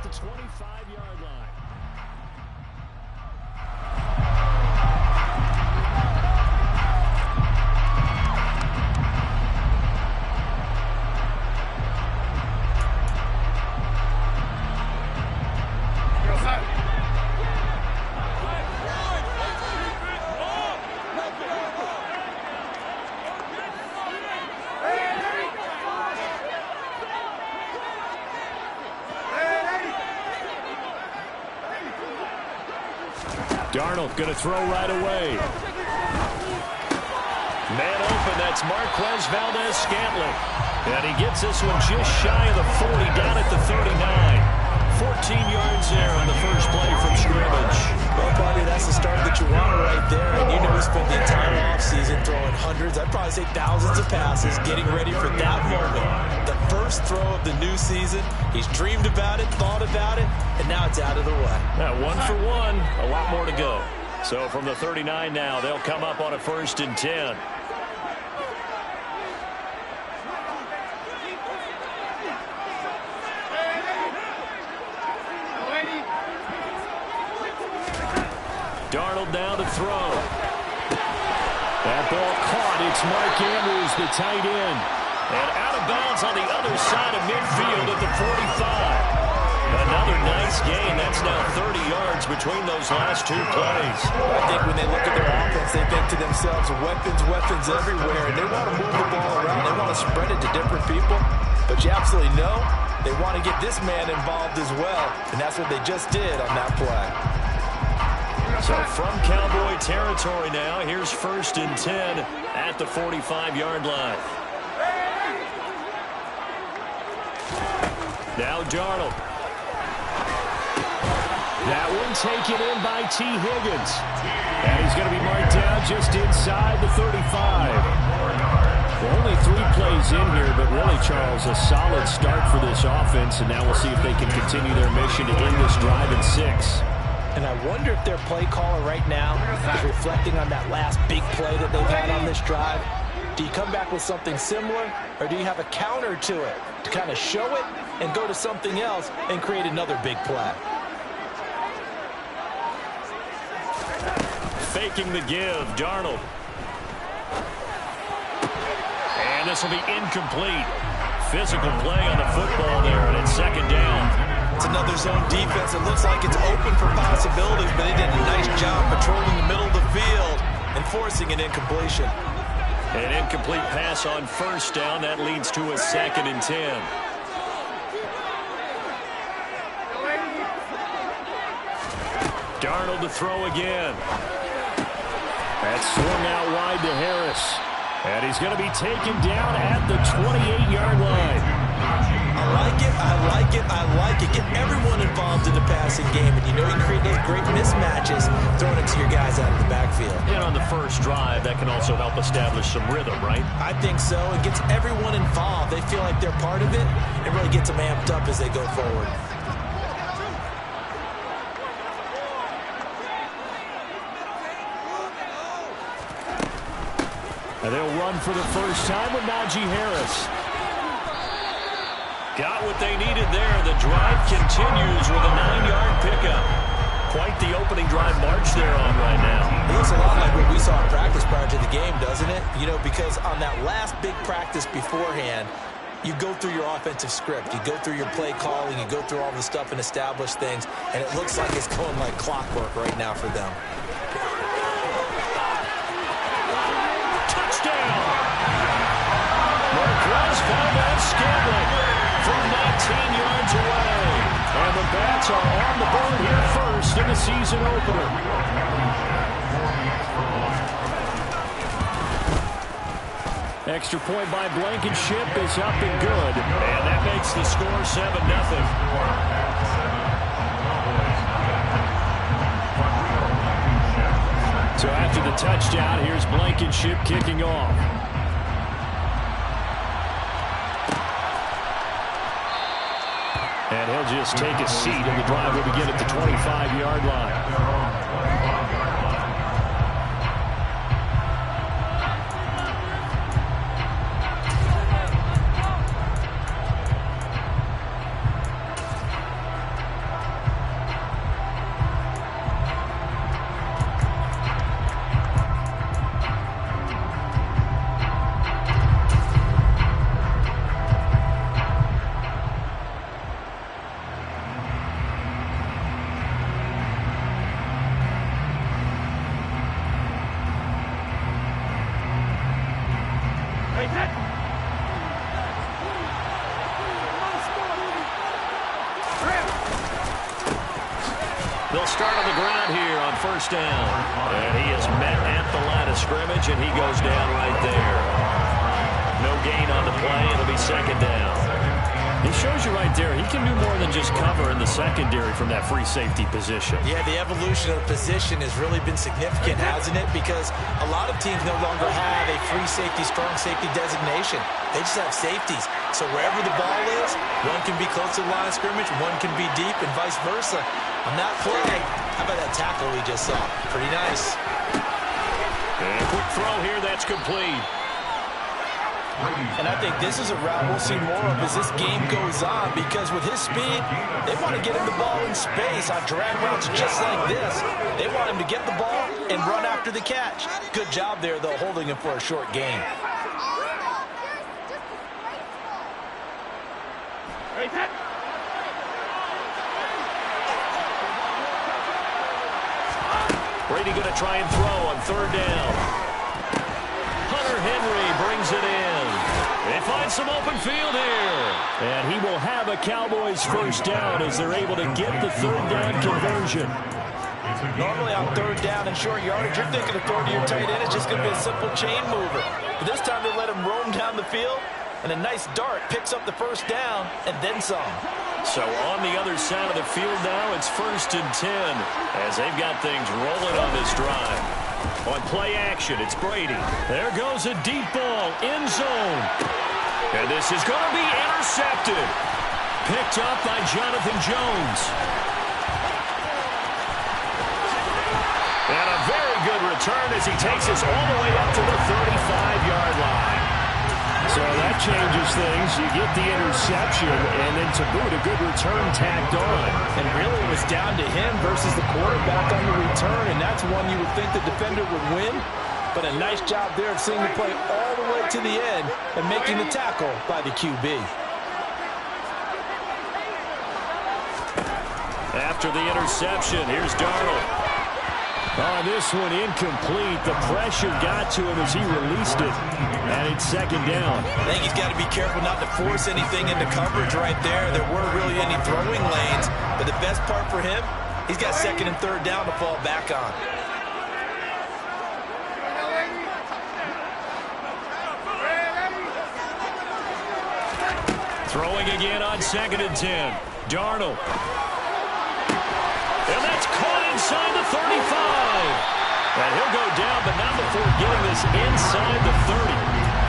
the 25-yard line. Darnold going to throw right away. Man open, that's Marquez Valdez-Scantling. And he gets this one just shy of the 40, down at the 39. 14 yards there on the first play from scrimmage. Well, buddy, that's the start that you want right there. And you know he spent the entire offseason throwing hundreds, I'd probably say thousands of passes, getting ready for that moment. The first throw of the new season. He's dreamed about it, thought about it, and now it's out of the way. Now, 1 for 1, a lot more to go. So from the 39 now, they'll come up on a 1st and 10. Darnold now to throw. That ball caught. It's Mark Andrews, the tight end. And out of bounds on the other side of midfield at the 45. Another nice gain. That's now 30 yards between those last 2 plays. I think when they look at their offense, they think to themselves, weapons everywhere. And they want to move the ball around. They want to spread it to different people. But you absolutely know they want to get this man involved as well. And that's what they just did on that play. So from Cowboy territory now, here's 1st and 10 at the 45-yard line. Now Darnold. That one taken in by T. Higgins. And he's going to be marked down just inside the 35. Only 3 plays in here, but really, Charles, a solid start for this offense. And now we'll see if they can continue their mission to end this drive in 6. And I wonder if their play caller right now is reflecting on that last big play that they've had on this drive. Do you come back with something similar, or do you have a counter to it to kind of show it and go to something else and create another big play? Faking the give, Darnold. And this will be incomplete. Physical play on the football there, and it's 2nd down. It's another zone defense. It looks like it's open for possibilities, but they did a nice job patrolling the middle of the field and forcing an incompletion. An incomplete pass on 1st down. That leads to a 2nd and 10. Darnold to throw again. That's swung out wide to Harris. And he's going to be taken down at the 28-yard line. I like it. Get everyone involved in the passing game. And you know you create those great mismatches throwing it to your guys out of the backfield. And on the first drive, that can also help establish some rhythm, right? I think so. It gets everyone involved. They feel like they're part of it. It really gets them amped up as they go forward. And they'll run for the first time with Najee Harris. Got what they needed there. The drive continues with a 9-yard pickup. Quite the opening drive march they're on right now. It looks a lot like what we saw in practice prior to the game, doesn't it? You know, because on that last big practice beforehand, you go through your offensive script. You go through your play calling. You go through all the stuff and establish things. And it looks like it's going like clockwork right now for them. Touchdown! Marquez Valdez-Scantling from 19 yards away. And the Bats are on the board here first in the season opener. Extra point by Blankenship is up and good. And that makes the score 7-0. So after the touchdown, here's Blankenship kicking off. And he'll just take a seat, and the drive will begin at the 25-yard line. They'll start on the ground here on first down. And he is met at the line of scrimmage, and he goes down right there. No gain on the play. It'll be second down. He shows you right there, he can do more than just cover in the secondary from that free safety position. Yeah, the evolution of the position has really been significant, hasn't it? Because a lot of teams no longer have a free safety, strong safety designation. They just have safeties. So wherever the ball is, one can be close to the line of scrimmage, one can be deep, and vice versa. On that play, how about that tackle we just saw? Pretty nice. And a quick throw here, that's complete. And I think this is a route we'll see more of as this game goes on, because with his speed, they want to get him the ball in space on drag routes just like this. They want him to get the ball and run after the catch. Good job there, though, holding him for a short gain. Brady going to try and throw on third down. Hunter Henry brings it in. They find some open field here. And he will have a Cowboys first down as they're able to get the third down conversion. Normally on third down and short yardage, you're thinking of throwing to your tight end. It's just going to be a simple chain mover. But this time they let him roam down the field, and a nice dart picks up the first down and then some. So on the other side of the field now, it's 1st and 10 as they've got things rolling on this drive. On play action, it's Brady. There goes a deep ball, end zone. And this is going to be intercepted. Picked up by Jonathan Jones. And a very good return as he takes us all the way up to the 35-yard line. So that changes things. You get the interception, and then to boot, a good return tacked on. And really it was down to him versus the quarterback on the return, and that's one you would think the defender would win. But a nice job there of seeing the play all the way to the end and making the tackle by the QB. After the interception, here's Darnold. On this one, incomplete. The pressure got to him as he released it. And it's second down. I think he's got to be careful not to force anything into coverage right there. There weren't really any throwing lanes. But the best part for him, he's got second and third down to fall back on. Throwing again on 2nd and 10. Darnold. And that's caught inside the 35. And he'll go down, but not before getting this inside the 30.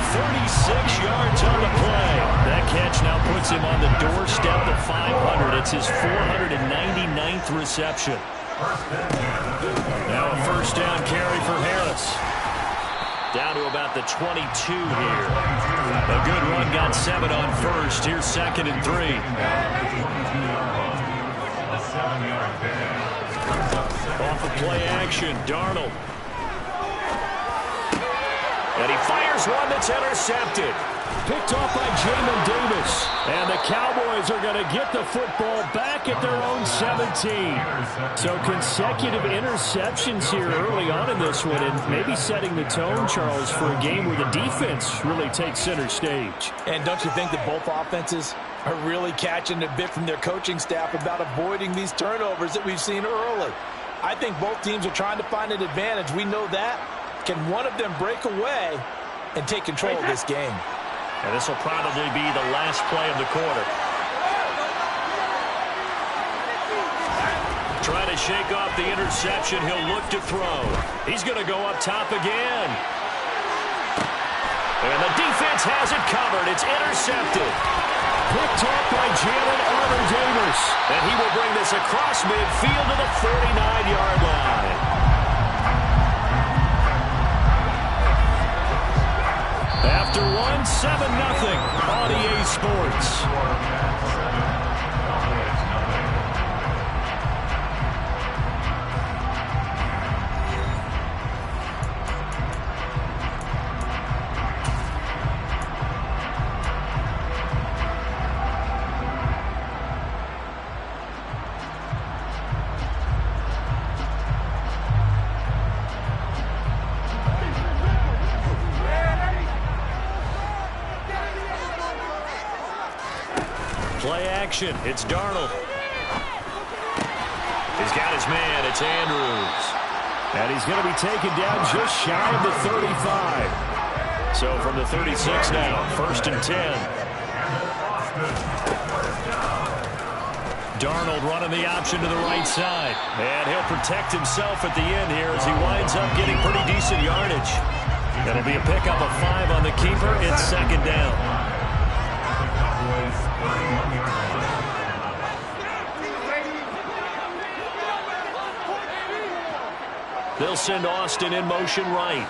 36 yards on the play. That catch now puts him on the doorstep of 500. It's his 499th reception. Now a first down carry for Harris. Down to about the 22 here. A good run, got 7 on first. Here's 2nd and 3. Off of play action, Darnold. And he fires one that's intercepted. Picked off by Jamin Davis. And the Cowboys are going to get the football back at their own 17. So consecutive interceptions here early on in this one, and maybe setting the tone, Charles, for a game where the defense really takes center stage. And don't you think that both offenses are really catching a bit from their coaching staff about avoiding these turnovers that we've seen early? I think both teams are trying to find an advantage. We know that. Can one of them break away and take control of this game? And this will probably be the last play of the quarter. Trying to shake off the interception. He'll look to throw. He's going to go up top again. And the defense has it covered. It's intercepted. Picked off by Jalen Armour-Davis. And he will bring this across midfield to the 49-yard line. After one, 7-0 on EA Sports. Play action. It's Darnold. He's got his man. It's Andrews. And he's going to be taken down just shy of the 35. So from the 36 now, 1st and 10. Darnold running the option to the right side. And he'll protect himself at the end here as he winds up getting pretty decent yardage. That'll be a pickup of 5 on the keeper. It's 2nd down. They'll send Austin in motion right.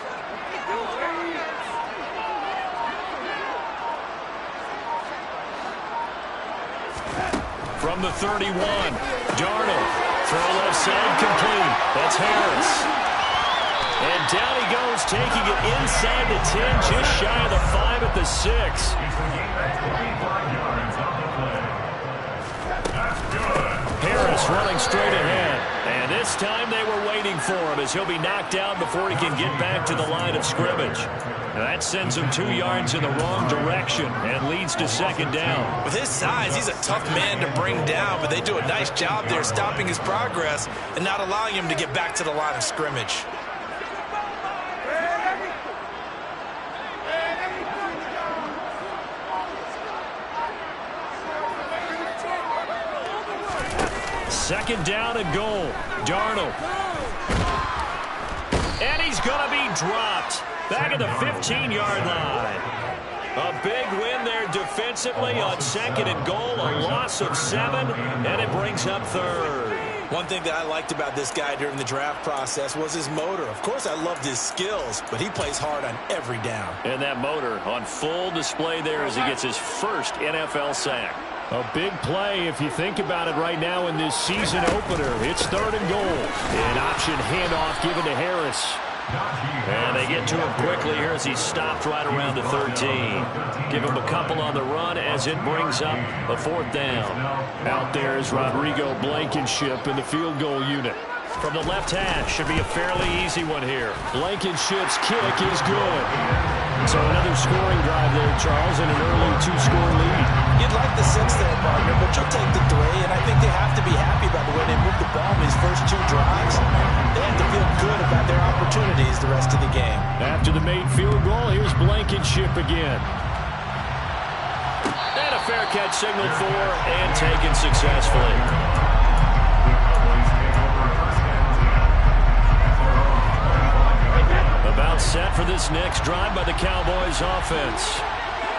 From the 31, Darnold. Throw left side complete. That's Harris. And down he goes, taking it inside the 10, just shy of the 5 at the 6. Harris running straight ahead. And this time they were waiting for him as he'll be knocked down before he can get back to the line of scrimmage. And that sends him 2 yards in the wrong direction and leads to 2nd down. With his size, he's a tough man to bring down, but they do a nice job there stopping his progress and not allowing him to get back to the line of scrimmage. Second down and goal. Darnold. And he's going to be dropped. Back at the 15-yard line. A big win there defensively on 2nd and goal. A loss of 7, and it brings up 3rd. One thing that I liked about this guy during the draft process was his motor. Of course, I loved his skills, but he plays hard on every down. And that motor on full display there as he gets his first NFL sack. A big play if you think about it right now in this season opener. It's 3rd and goal. An option handoff given to Harris. And they get to him quickly here as he's stopped right around the 13. Give him a couple on the run as it brings up a 4th down. Out there is Rodrigo Blankenship in the field goal unit. From the left hash, should be a fairly easy one here. Blankenship's kick is good. So another scoring drive there, Charles, and an early 2-score lead. You'd like the 6 there, partner, but you'll take the 3, and I think they have to be happy about the way they moved the ball in these first 2 drives. They have to feel good about their opportunities the rest of the game. After the made field goal, here's Blankenship again. And a fair catch signaled for and taken successfully. About set for this next drive by the Cowboys offense.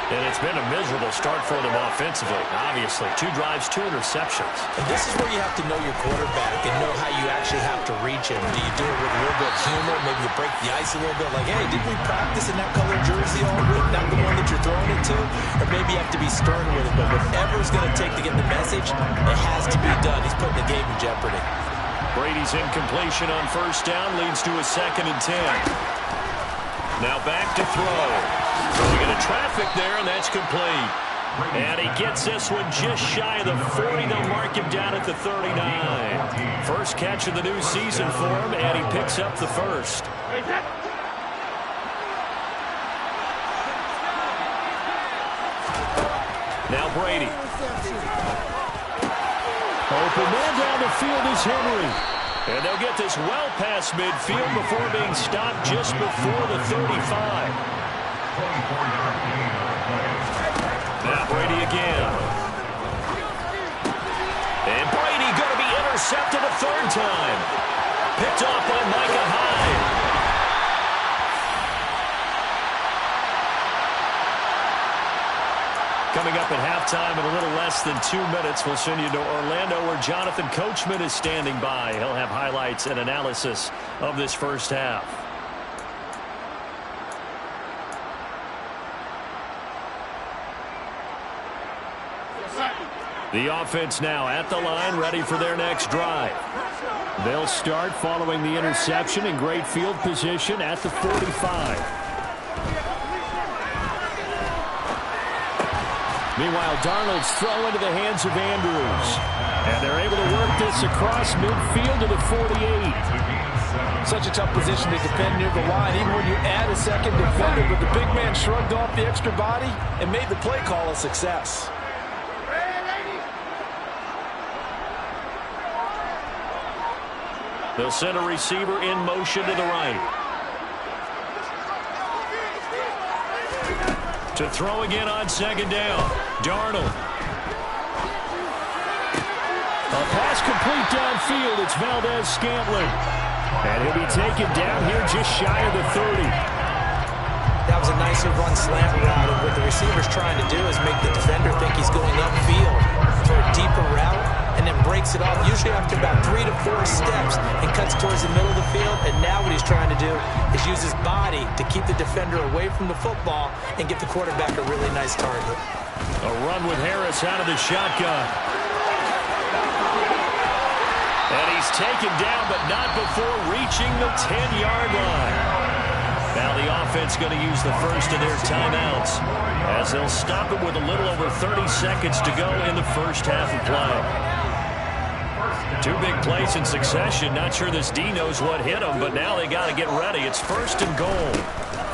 And it's been a miserable start for them offensively, obviously. 2 drives, 2 interceptions. And this is where you have to know your quarterback and know how you actually have to reach him. Do you do it with a little bit of humor? Maybe you break the ice a little bit like, hey, didn't we practice in that colored jersey all week? Not the one that you're throwing it to? Or maybe you have to be stern with it. But whatever it's going to take to get the message, it has to be done. He's putting the game in jeopardy. Brady's incompletion on 1st down leads to a 2nd and 10. Now back to throw. Throwing into traffic there, and that's complete. And he gets this one just shy of the 40. They'll mark him down at the 39. First catch of the new season for him, and he picks up the 1st. Now Brady. Open man down the field is Henry. And they'll get this well past midfield before being stopped just before the 35. Now Brady again. And Brady going to be intercepted a 3rd time. Picked off by Micah Hyde. Coming up at halftime in a little less than 2 minutes, we'll send you to Orlando where Jonathan Coachman is standing by. He'll have highlights and analysis of this first half. The offense now at the line, ready for their next drive. They'll start following the interception in great field position at the 45. Meanwhile, Darnold's throw into the hands of Andrews. And they're able to work this across midfield to the 48. Such a tough position to defend near the line, even when you add a second defender. But the big man shrugged off the extra body and made the play call a success. They'll send a receiver in motion to the right. To throw again on second down. Darnold. A pass complete downfield. It's Valdez-Scantling. And he'll be taken down here just shy of the 30. That was a nicely run slant route. And what the receiver's trying to do is make the defender think he's going upfield for a deeper route and then breaks it off, usually after about 3 to 4 steps, and cuts towards the middle of the field. And now what he's trying to do is use his body to keep the defender away from the football and get the quarterback a really nice target. A run with Harris out of the shotgun. And he's taken down, but not before reaching the 10-yard line. Now the offense going to use the first of their timeouts as they'll stop it with a little over 30 seconds to go in the first half of play. 2 big plays in succession. Not sure this D knows what hit them, but now they got to get ready. It's first and goal.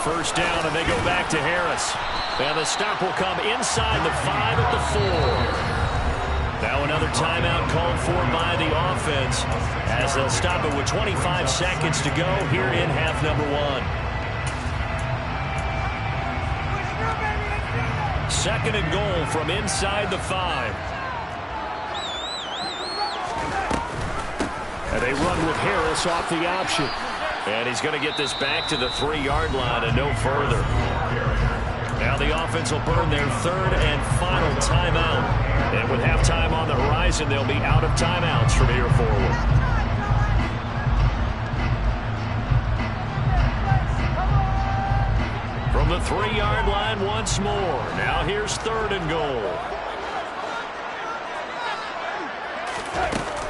First down, and they go back to Harris. And the stop will come inside the 5 at the 4. Now another timeout called for by the offense as they'll stop it with 25 seconds to go here in half number 1. Second and goal from inside the 5. And they run with Harris off the option. And he's going to get this back to the 3-yard line and no further. Now the offense will burn their third and final timeout. And with halftime on the horizon, they'll be out of timeouts from here forward. From the 3-yard line once more. Now here's third and goal.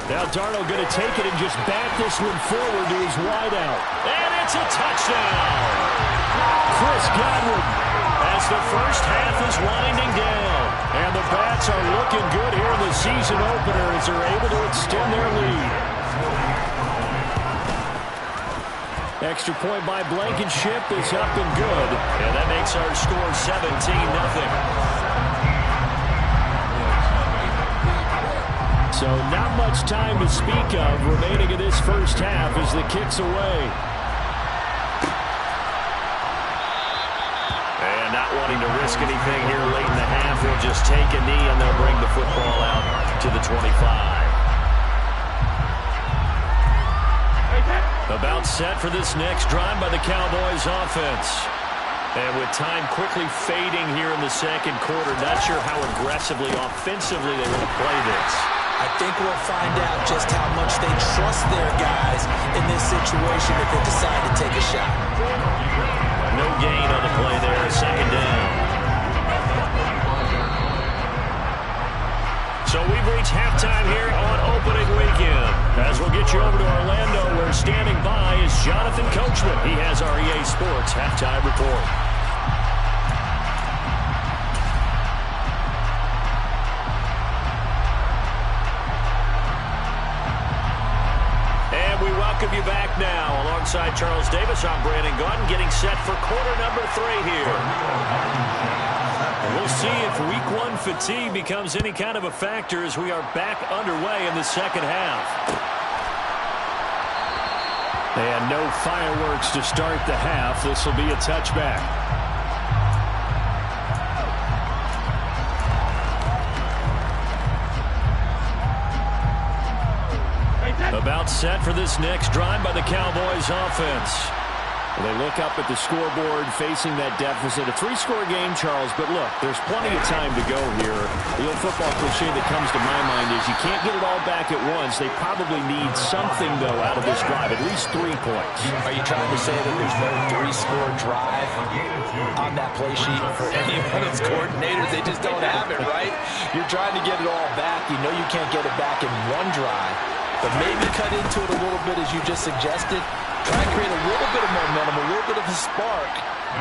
Now Darnold going to take it and just bat this one forward to his wideout. And it's a touchdown. Chris Godwin as the first half is winding down. And the Bats are looking good here in the season opener as they're able to extend their lead. Extra point by Blankenship is up and good. And that makes our score 17-0. So not much time to speak of remaining in this first half as the kick's away. And not wanting to risk anything here late in the half, they'll just take a knee and they'll bring the football out to the 25. About set for this next drive by the Cowboys offense. And with time quickly fading here in the second quarter, not sure how aggressively, offensively they want to play this. I think we'll find out just how much they trust their guys in this situation if they decide to take a shot. No gain on the play there, second down. So we've reached halftime here on opening weekend. As we'll get you over to Orlando, where standing by is Jonathan Coachman. He has our EA Sports halftime report. And we welcome you back now. Alongside Charles Davis, I'm Brandon Gaudin, getting set for quarter number 3 here. We'll see if week 1 fatigue becomes any kind of a factor as we are back underway in the second half. And no fireworks to start the half. This will be a touchback. About set for this next drive by the Cowboys offense. They look up at the scoreboard facing that deficit. A 3-score game, Charles, but look, there's plenty of time to go here. The old football cliche that comes to my mind is you can't get it all back at once. They probably need something, though, out of this drive, at least 3 points. Are you trying to say that there's no 3-score drive on that play sheet for any of its coordinators? They just don't have it, right? You're trying to get it all back. You know you can't get it back in one drive, but maybe cut into it a little bit as you just suggested. Try to create a little bit of momentum, a little bit of a spark,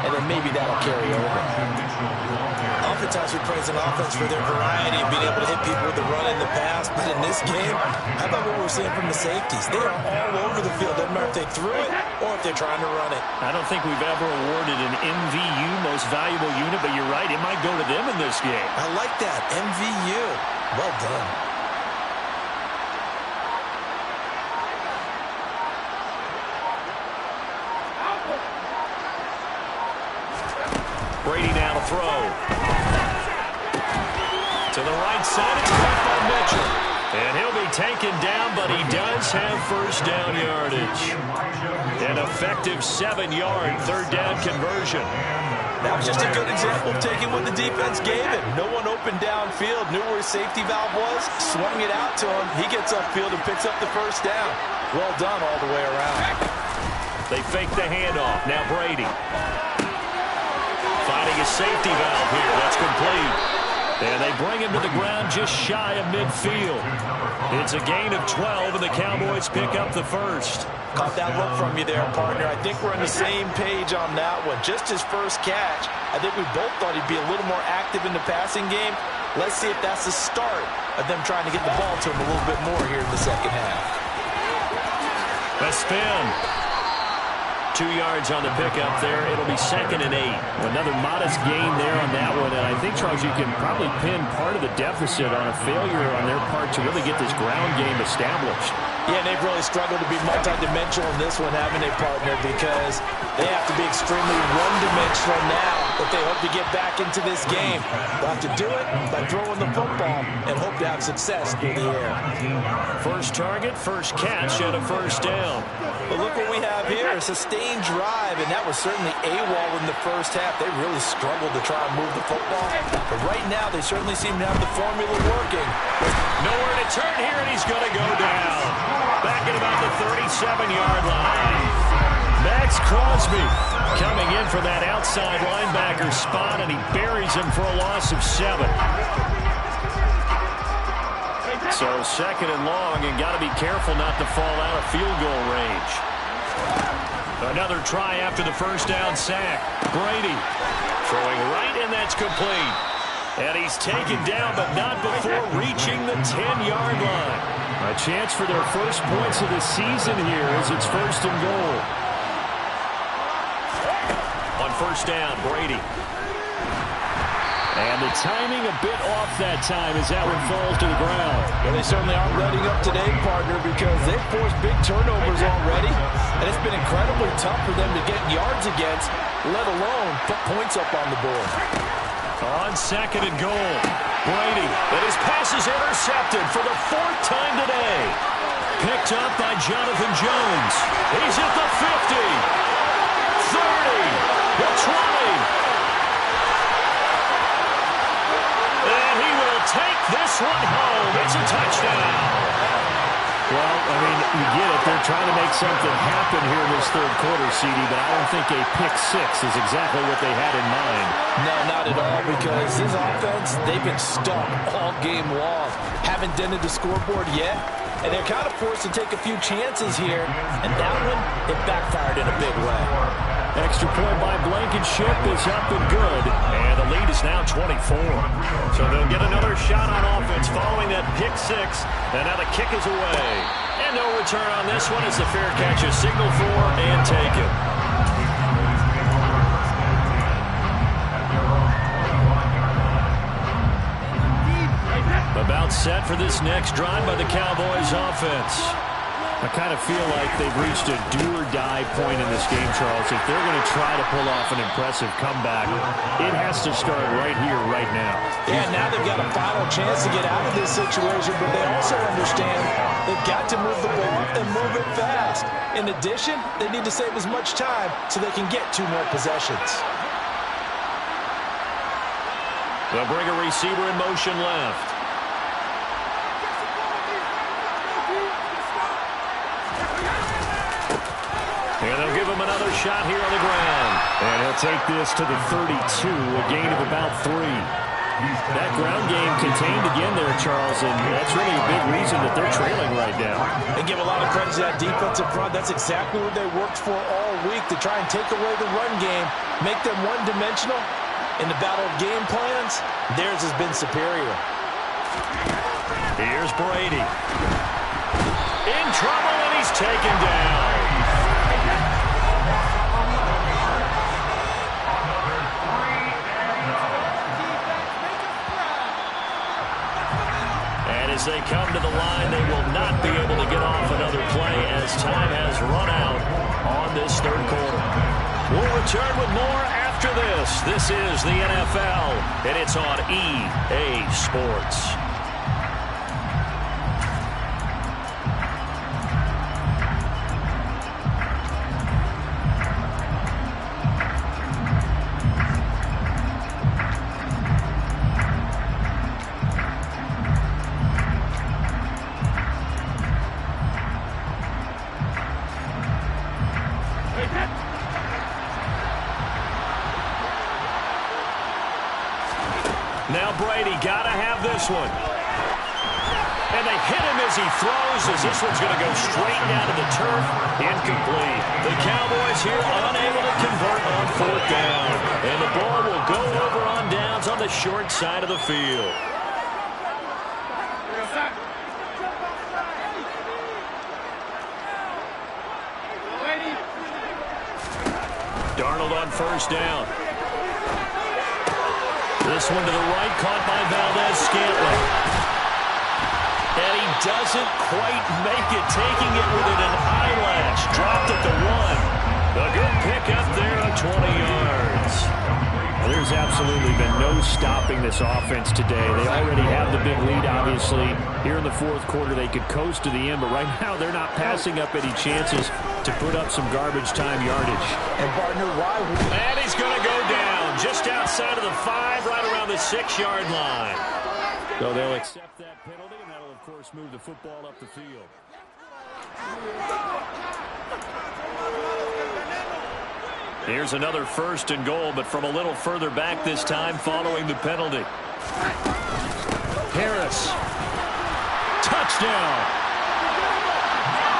and then maybe that'll carry over. Oftentimes we praise an offense for their variety of being able to hit people with the run in the pass, but in this game, how about what we're seeing from the safeties? They are all over the field. Doesn't matter if they threw it or if they're trying to run it. I don't think we've ever awarded an MVU, most valuable unit, but you're right, it might go to them in this game. I like that, MVU. Well done. Brady now to throw. To the right side, it's caught by Mitchell. And he'll be taken down, but he does have first down yardage. An effective 7-yard third down conversion. That was just a good example of taking what the defense gave him. No one opened downfield, knew where his safety valve was, swung it out to him. He gets upfield and picks up the first down. Well done all the way around. They fake the handoff. Now Brady. Finding a safety valve here. That's complete. And they bring him to the ground just shy of midfield. It's a gain of 12, and the Cowboys pick up the first. Caught that look from you there, partner. I think we're on the same page on that one. Just his first catch. I think we both thought he'd be a little more active in the passing game. Let's see if that's the start of them trying to get the ball to him a little bit more here in the second half. A spin. 2 yards on the pickup there. It'll be 2nd and 8. Another modest gain there on that one. And I think, Charles, you can probably pin part of the deficit on a failure on their part to really get this ground game established. Yeah, they've really struggled to be multidimensional in this one, haven't they, partner? Because they have to be extremely one-dimensional now if they hope to get back into this game. They'll have to do it by throwing the football and hope to have success through the air. First target, first catch, and a first down. But look what we have here, a sustained drive, and that was certainly AWOL in the first half. They really struggled to try and move the football. But right now, they certainly seem to have the formula working. Nowhere to turn here, and he's going to go down. Back at about the 37-yard line. Max Crosby coming in for that outside linebacker spot, and he buries him for a loss of 7. So 2nd and long, and got to be careful not to fall out of field goal range. Another try after the first down sack. Brady throwing right, and that's complete. And he's taken down, but not before reaching the 10-yard line. A chance for their first points of the season here as it's 1st and goal. On first down, Brady. And the timing a bit off that time as that one falls to the ground. Well, they certainly aren't letting up today, partner, because they've forced big turnovers already. And it's been incredibly tough for them to get yards against, let alone put points up on the board. On 2nd and goal, Brady, and his pass is intercepted for the 4th time today. Picked up by Jonathan Jones. He's at the 50, 30, the 20. And he will take this one home. It's a touchdown. Well, I mean, you get it. They're trying to make something happen here in this third quarter, CD, but I don't think a pick-6 is exactly what they had in mind. No, not at all, because this offense, they've been stuck all game long. Haven't dented the scoreboard yet, and they're kind of forced to take a few chances here, and that one, it backfired in a big way. Extra point by Blankenship is up and good, and the lead is now 24. So they'll get another shot on offense following that pick-6, and now the kick is away. And no return on this one as the fair catch is signaled for and taken. About set for this next drive by the Cowboys offense. I kind of feel like they've reached a do-or-die point in this game, Charles. If they're going to try to pull off an impressive comeback, it has to start right here, right now. Yeah, now they've got a final chance to get out of this situation, but they also understand they've got to move the ball and move it fast. In addition, they need to save as much time so they can get 2 more possessions. They'll bring a receiver in motion left. And they'll give him another shot here on the ground. And he'll take this to the 32, a gain of about 3. That ground game contained again there, Charles, and that's really a big reason that they're trailing right now. They give a lot of credit to that defensive front. That's exactly what they worked for all week, to try and take away the run game, make them one-dimensional. In the battle of game plans, theirs has been superior. Here's Brady. In trouble, and he's taken down. As they come to the line, they will not be able to get off another play as time has run out on this third quarter. We'll return with more after after this is the NFL, and it's on EA Sports. Now Brady got to have this one. And they hit him as he throws, as this one's going to go straight down to the turf. Incomplete. The Cowboys here unable to convert on 4th down. And the ball will go over on downs on the short side of the field. Darnold on 1st down. This one to the right, caught by Valdez-Scantling. And he doesn't quite make it, taking it within an eyelash. Dropped at the 1. A good pick up there of 20 yards. Well, there's absolutely been no stopping this offense today. They already have the big lead, obviously. Here in the 4th quarter, they could coast to the end, but right now they're not passing up any chances to put up some garbage time yardage. And partner, why? And he's going to go down just outside of the 5, right around the 6-yard line. So they'll accept that penalty, and that'll, of course, move the football up the field. Here's another 1st and goal, but from a little further back this time following the penalty. Harris. Touchdown.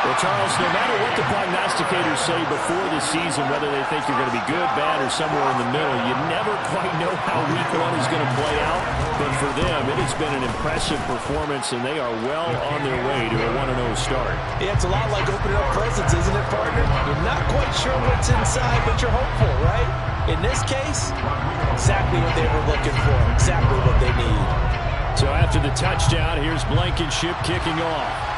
Well, Charles, no matter what the prognosticators say before the season, whether they think you're going to be good, bad, or somewhere in the middle, you never quite know how week 1 is going to play out. But for them, it has been an impressive performance, and they are well on their way to a 1-0 start. Yeah, it's a lot like opening up presents, isn't it, partner? You're not quite sure what's inside, but you're hopeful, right? In this case, exactly what they were looking for, exactly what they need. So after the touchdown, here's Blankenship kicking off.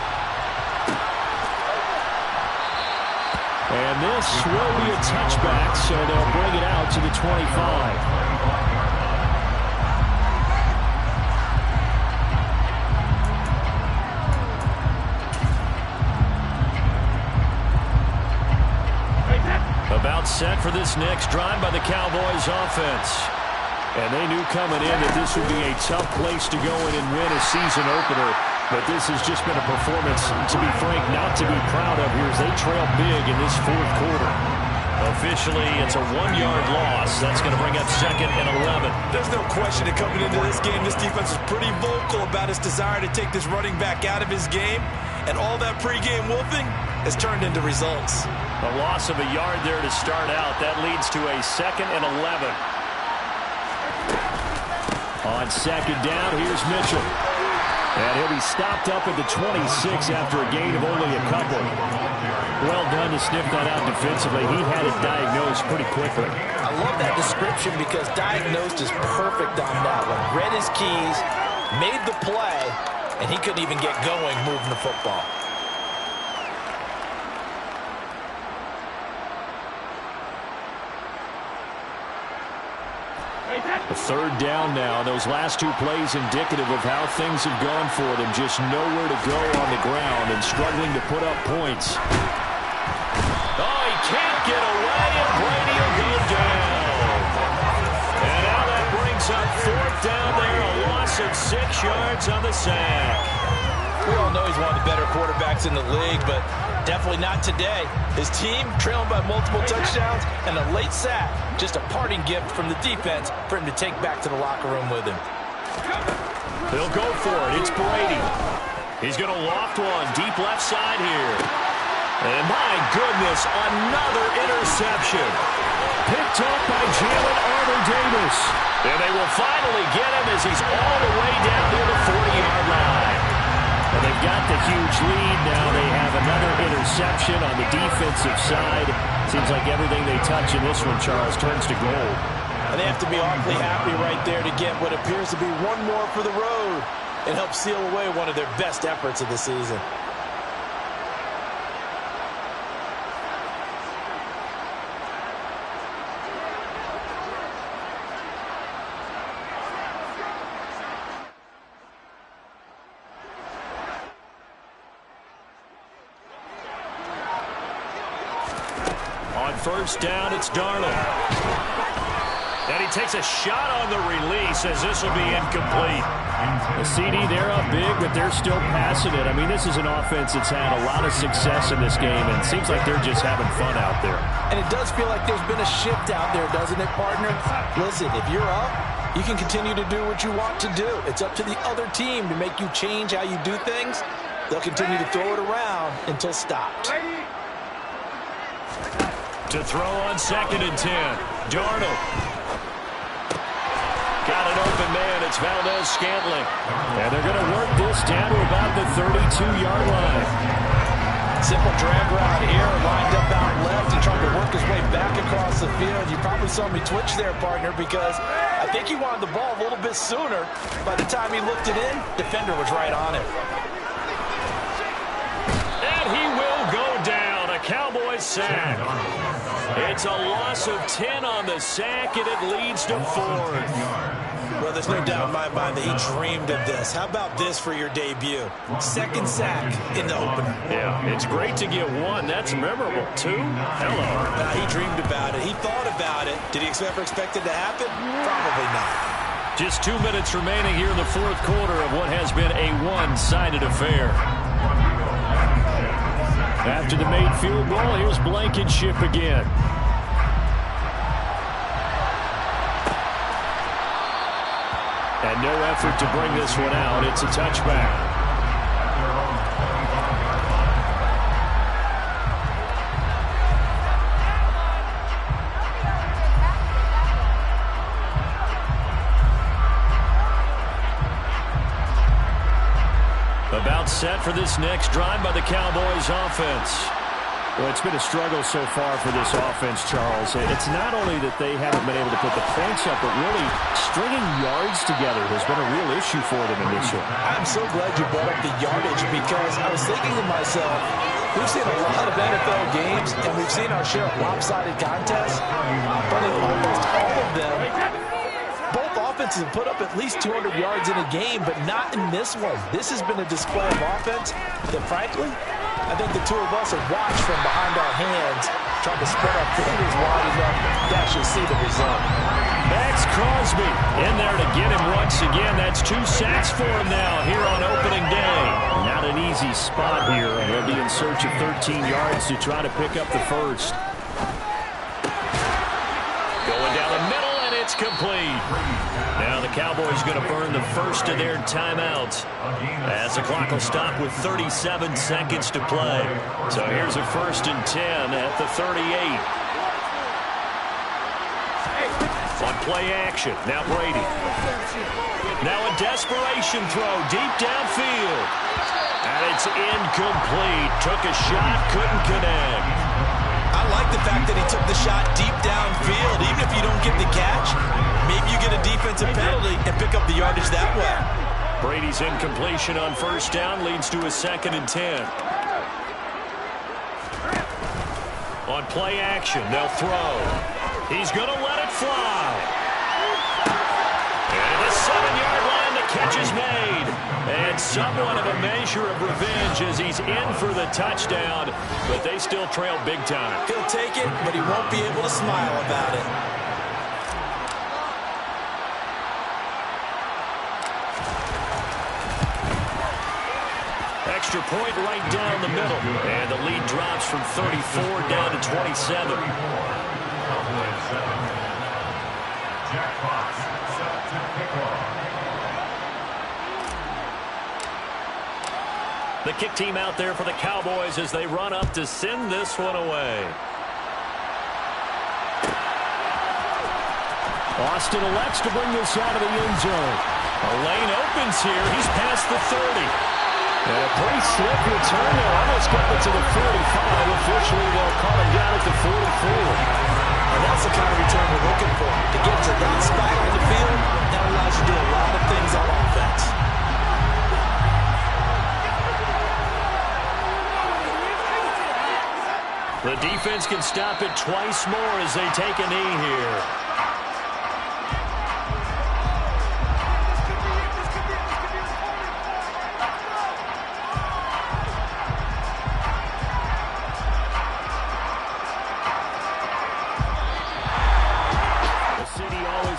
And this will be a touchback, so they'll bring it out to the 25. About set for this next drive by the Cowboys offense. And they knew coming in that this would be a tough place to go in and win a season opener. But this has just been a performance, to be frank, not to be proud of here as they trail big in this 4th quarter. Officially, it's a 1-yard loss. That's going to bring up 2nd and 11. There's no question that coming into this game, this defense is pretty vocal about its desire to take this running back out of his game. And all that pregame wolfing has turned into results. A loss of a yard there to start out. That leads to a 2nd and 11. On 2nd down, here's Mitchell. And he'll be stopped up at the 26 after a gain of only a couple. Well done to sniff that out defensively. He had it diagnosed pretty quickly. I love that description because diagnosed is perfect on that one. Read his keys, made the play, and he couldn't even get going moving the football. A 3rd down now. Those last 2 plays indicative of how things have gone for them. Just nowhere to go on the ground and struggling to put up points. Oh, he can't get away, and Brady will go down. And now that brings up 4th down there, a loss of 6 yards on the sack. We all know he's one of the better quarterbacks in the league, but definitely not today. His team trailing by multiple touchdowns and a late sack. Just a parting gift from the defense for him to take back to the locker room with him. He'll go for it. It's Brady. He's going to loft one deep left side here. And my goodness, another interception. Picked up by Jalen Armour-Davis. And they will finally get him as he's all the way down near the 40-yard line. Well, they've got the huge lead. Now they have another interception on the defensive side. Seems like everything they touch in this one, Charles, turns to gold. And they have to be awfully happy right there to get what appears to be one more for the road and help seal away one of their best efforts of the season. On first down, it's Darnold. And he takes a shot on the release as this will be incomplete. The CD, they're up big, but they're still passing it. I mean, this is an offense that's had a lot of success in this game, and it seems like they're just having fun out there. And it does feel like there's been a shift out there, doesn't it, partner? Listen, if you're up, you can continue to do what you want to do. It's up to the other team to make you change how you do things. They'll continue to throw it around until stopped. To throw on 2nd and 10. Darnold. Got an open man. It's Valdez-Scantling. And they're going to work this down to about the 32-yard line. Simple drag route here, lined up out left and trying to work his way back across the field. You probably saw me twitch there, partner, because I think he wanted the ball a little bit sooner. By the time he looked it in, defender was right on it. And he will go down. A Cowboys sack. It's a loss of 10 on the sack, and it leads to 4th. Well, there's no doubt in my mind that he dreamed of this. How about this for your debut? 2nd sack in the opener. Yeah, it's great to get 1. That's memorable. 2? Hello. He dreamed about it. He thought about it. Did he ever expect it to happen? Probably not. Just 2 minutes remaining here in the 4th quarter of what has been a one-sided affair. After the made field goal, here's Blankenship again. And no effort to bring this one out. It's a touchback. About set for this next drive by the Cowboys offense. Well, it's been a struggle so far for this offense, Charles. It's not only that they haven't been able to put the points up, but really stringing yards together has been a real issue for them in this one. I'm so glad you brought up the yardage because I was thinking to myself, we've seen a lot of NFL games and we've seen our share of lopsided contests, but in almost all of them, both offenses have put up at least 200 yards in a game, but not in this one. This has been a display of offense that, frankly, I think the two of us have watched from behind our hands, trying to spread our fingers wide enough to actually see the result. Max Crosby in there to get him once again. That's 2 sacks for him now here on opening day. Not an easy spot here. They'll be in search of 13 yards to try to pick up the first. Going down the middle, and it's complete. Now the Cowboys going to burn the first of their timeouts as the clock will stop with 37 seconds to play. So here's a 1st and 10 at the 38. On play action, now Brady. Now a desperation throw deep downfield. And it's incomplete. Took a shot, couldn't connect. I like the fact that he took the shot deep downfield. Even if you don't get the catch, maybe you get a defensive penalty and pick up the yardage that way. Brady's incompletion on first down leads to a 2nd and 10. On play action, they'll throw. He's going to let it fly. And the 7-yard line, the catch is made. And somewhat of a measure of revenge as he's in for the touchdown, but they still trail big time. He'll take it, but he won't be able to smile about it. Extra point right down the middle. And the lead drops from 34 down to 27. The kick team out there for the Cowboys as they run up to send this one away. Austin elects to bring this out of the end zone. A lane opens here. He's past the 30. And a pretty slick return there. Almost got it to the 45. Officially, they'll call him down at the 44. And that's the kind of return we're looking for. To get to that spot on the field, that allows you to do a lot of things on offense. The defense can stop it twice more as they take a knee here.